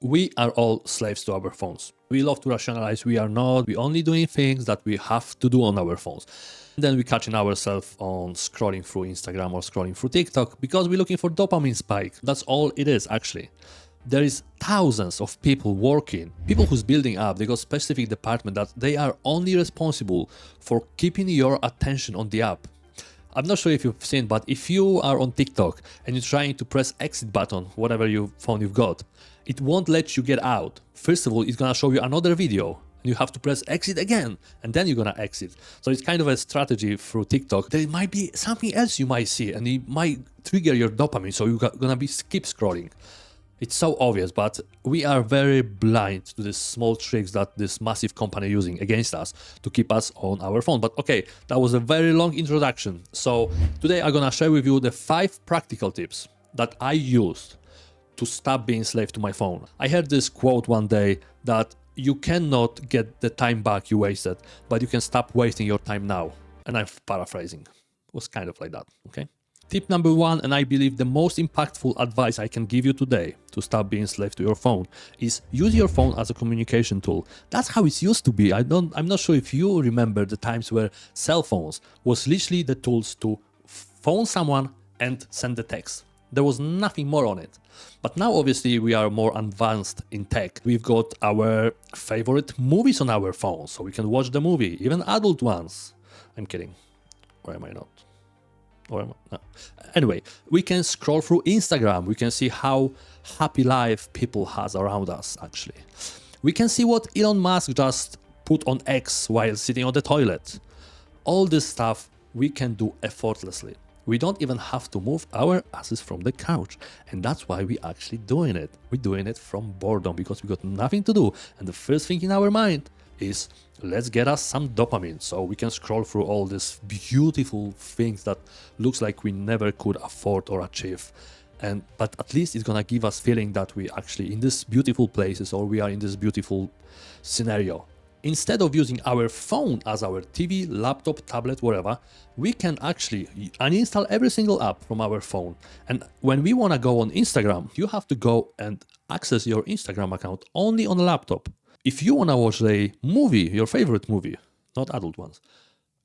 We are all slaves to our phones. We love to rationalize we are not, we only doing things that we have to do on our phones. And then we catching ourselves on scrolling through Instagram or scrolling through TikTok because we're looking for dopamine spike. That's all it is actually. There is thousands of people working, people who's building up, they got specific department that they are only responsible for keeping your attention on the app. I'm not sure if you've seen, but if you are on TikTok and you're trying to press exit button, whatever phone you've got, it won't let you get out. First of all, it's gonna show you another video and you have to press exit again and then you're gonna exit. So it's kind of a strategy through TikTok. There might be something else you might see and it might trigger your dopamine, so you're gonna keep scrolling. It's so obvious, but we are very blind to these small tricks that this massive company using against us to keep us on our phone. But okay, that was a very long introduction. So today I'm gonna share with you the 5 practical tips that I used to stop being slave to my phone. I heard this quote one day that you cannot get the time back you wasted, but you can stop wasting your time now. And I'm paraphrasing. It was kind of like that, okay? Tip number 1, and I believe the most impactful advice I can give you today to stop being slave to your phone, is use your phone as a communication tool. That's how it used to be. I'm not sure if you remember the times where cell phones was literally the tools to phone someone and send the text. There was nothing more on it. But now obviously we are more advanced in tech. We've got our favorite movies on our phone, so we can watch the movie, even adult ones. I'm kidding. Or am I not? No. Anyway, we can scroll through Instagram. We can see how happy life people has around us, actually. We can see what Elon Musk just put on X while sitting on the toilet. All this stuff we can do effortlessly. We don't even have to move our asses from the couch. And that's why we're actually doing it. We're doing it from boredom because we got nothing to do. And the first thing in our mind is, let's get us some dopamine so we can scroll through all these beautiful things that looks like we never could afford or achieve. But at least it's gonna give us feeling that we actually in these beautiful places or we are in this beautiful scenario. Instead of using our phone as our TV, laptop, tablet, whatever, we can actually uninstall every single app from our phone. And when we wanna go on Instagram, you have to go and access your Instagram account only on a laptop. If you want to watch a movie, your favorite movie, not adult ones,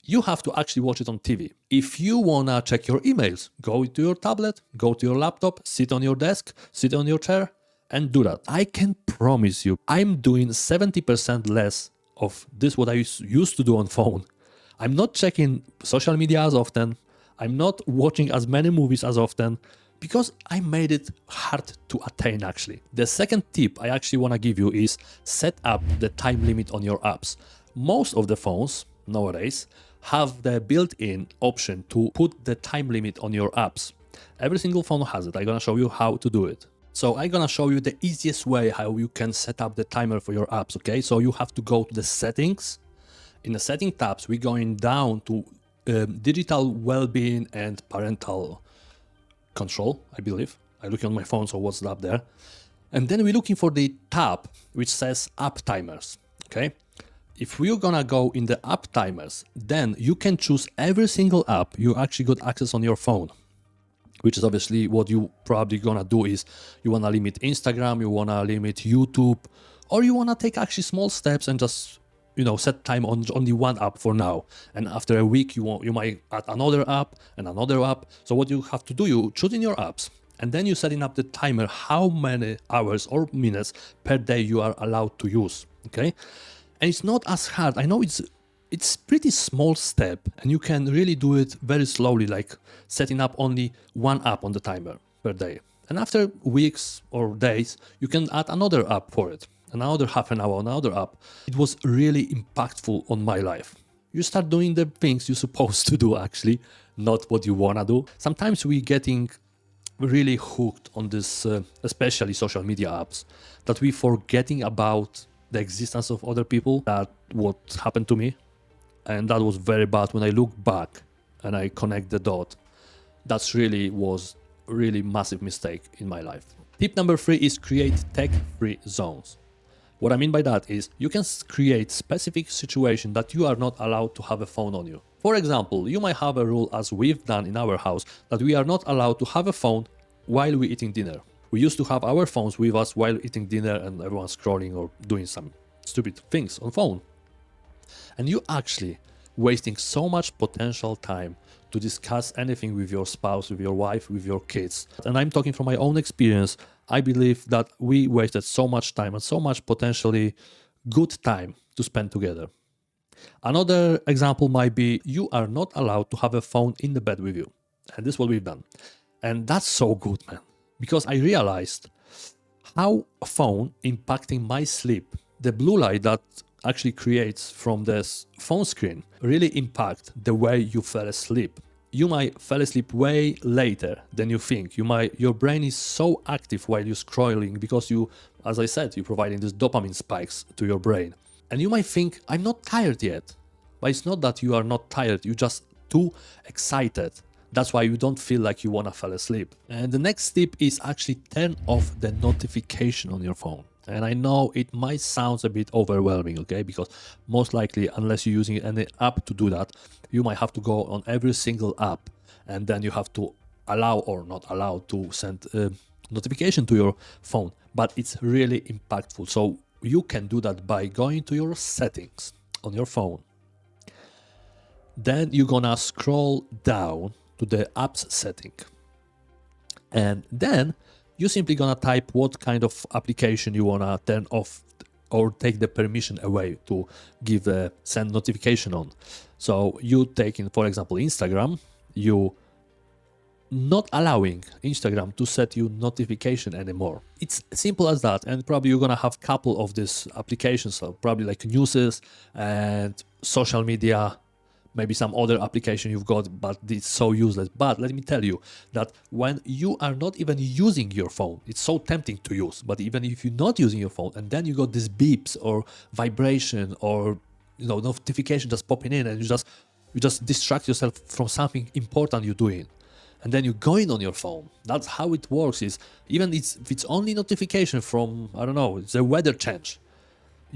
you have to actually watch it on TV. If you want to check your emails, go to your tablet, go to your laptop, sit on your desk, sit on your chair, and do that. I can promise you, I'm doing 70% less of this what I used to do on phone. I'm not checking social media as often. I'm not watching as many movies as often, because I made it hard to attain actually. The second tip I actually want to give you is set up the time limit on your apps. Most of the phones nowadays have the built-in option to put the time limit on your apps. Every single phone has it. I'm gonna show you how to do it. So I'm gonna show you the easiest way how you can set up the timer for your apps, okay? So you have to go to the settings. In the setting tabs, we're going down to digital well-being and parental control, I believe. I'm looking on my phone, so what's up there? And then we're looking for the tab which says app timers, okay? If we're gonna go in the app timers, then you can choose every single app you actually got access on your phone, which is obviously what you probably gonna do is you wanna limit Instagram, you wanna limit YouTube, or you wanna take actually small steps and just set time on only one app for now. And after a week, you might add another app and another app. So what you have to do, you choose in your apps, and then you're setting up the timer how many hours or minutes per day you are allowed to use, okay? And it's not as hard. I know it's pretty small step, and you can really do it very slowly, like setting up only one app on the timer per day. And after weeks or days, you can add another app for it. Another half an hour, another app. It was really impactful on my life. You start doing the things you're supposed to do actually, not what you wanna do. Sometimes we're getting really hooked on this, especially social media apps, that we forgetting about the existence of other people. That what happened to me. And that was very bad when I look back and I connect the dot. That's was really massive mistake in my life. Tip number 3 is create tech-free zones. What I mean by that is you can create specific situation that you are not allowed to have a phone on you. For example, you might have a rule, as we've done in our house, that we are not allowed to have a phone while we're eating dinner. We used to have our phones with us while eating dinner and everyone's scrolling or doing some stupid things on phone. And you actually wasting so much potential time to discuss anything with your spouse, with your wife, with your kids. And I'm talking from my own experience. I believe that we wasted so much time and so much potentially good time to spend together. Another example might be you are not allowed to have a phone in the bed with you. And this is what we've done. And that's so good, man. Because I realized how a phone impacting my sleep. The blue light that actually creates from this phone screen really impact the way you fell asleep. You might fall asleep way later than you think. Your brain is so active while you're scrolling because you, as I said, you're providing these dopamine spikes to your brain. And you might think, I'm not tired yet. But it's not that you are not tired, you're just too excited. That's why you don't feel like you want to fall asleep. And the next tip is actually turn off the notification on your phone. And I know it might sound a bit overwhelming, okay? Because most likely, unless you're using any app to do that, you might have to go on every single app and then you have to allow or not allow to send a notification to your phone. But it's really impactful. So you can do that by going to your settings on your phone. Then you're gonna scroll down to the apps setting. And then you're simply gonna type what kind of application you wanna turn off or take the permission away to give a send notification on. So you taking, for example, Instagram, you not allowing Instagram to set you notification anymore. It's simple as that, and probably you're gonna have a couple of these applications, so probably like newses and social media, maybe some other application you've got, but it's so useless. But let me tell you that when you are not even using your phone, it's so tempting to use. But even if you're not using your phone, and then you got these beeps or vibration or notification just popping in, and you just distract yourself from something important you're doing. And then you're going on your phone. That's how it works. Is even if it's only notification from, I don't know, it's a weather change.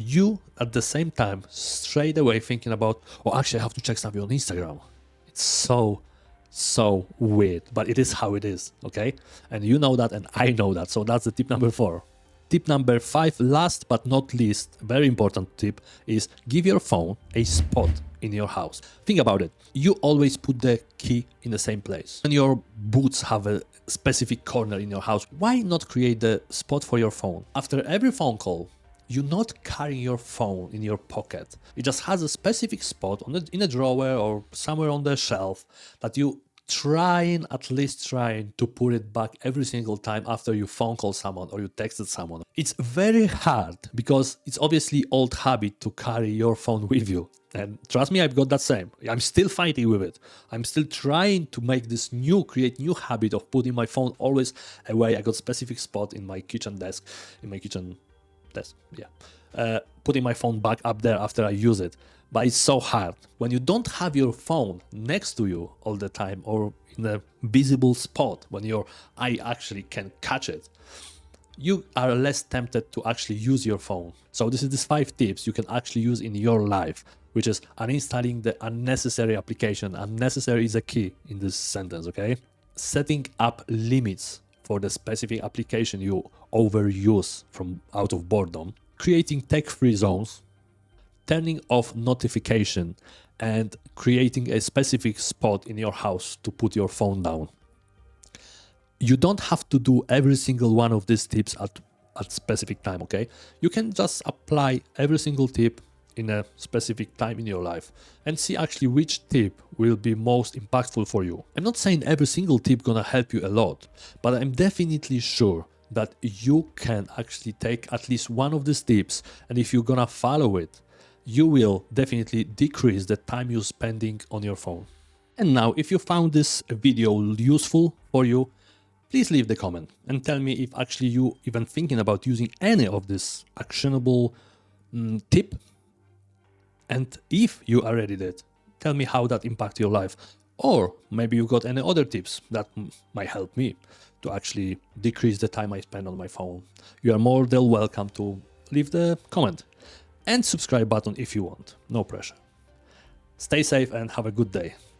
You at the same time straight away thinking about, oh, actually I have to check something on Instagram. It's so weird, but it is how it is, okay? And you know that, and I know that. So that's the tip number 4. Tip number 5, last but not least, very important tip, is give your phone a spot in your house. Think about it. You always put the key in the same place. And your boots have a specific corner in your house. Why not create the spot for your phone? After every phone call, you're not carrying your phone in your pocket. It just has a specific spot in a drawer or somewhere on the shelf that you at least trying to put it back every single time after you phone call someone or you texted someone. It's very hard because it's obviously old habit to carry your phone with you. And trust me, I've got that same. I'm still fighting with it. I'm still trying to create new habit of putting my phone always away. I got specific spot in my kitchen desk, putting my phone back up there after I use it. But it's so hard when you don't have your phone next to you all the time or in a visible spot when your eye actually can catch it. You are less tempted to actually use your phone. So this is these 5 tips you can actually use in your life, which is uninstalling the unnecessary application. Unnecessary is a key in this sentence, okay? Setting up limits for the specific application you overuse from out of boredom, creating tech-free zones, turning off notification, and creating a specific spot in your house to put your phone down. You don't have to do every single one of these tips at specific time, okay? You can just apply every single tip in a specific time in your life and see actually which tip will be most impactful for you. I'm not saying every single tip gonna help you a lot, but I'm definitely sure that you can actually take at least one of these tips, and if you're gonna follow it, you will definitely decrease the time you're spending on your phone. And now, if you found this video useful for you, please leave the comment and tell me if actually you even thinking about using any of this actionable tip. And if you already did, tell me how that impacted your life. Or maybe you got any other tips that might help me to actually decrease the time I spend on my phone. You are more than welcome to leave the comment and subscribe button if you want. No pressure. Stay safe and have a good day.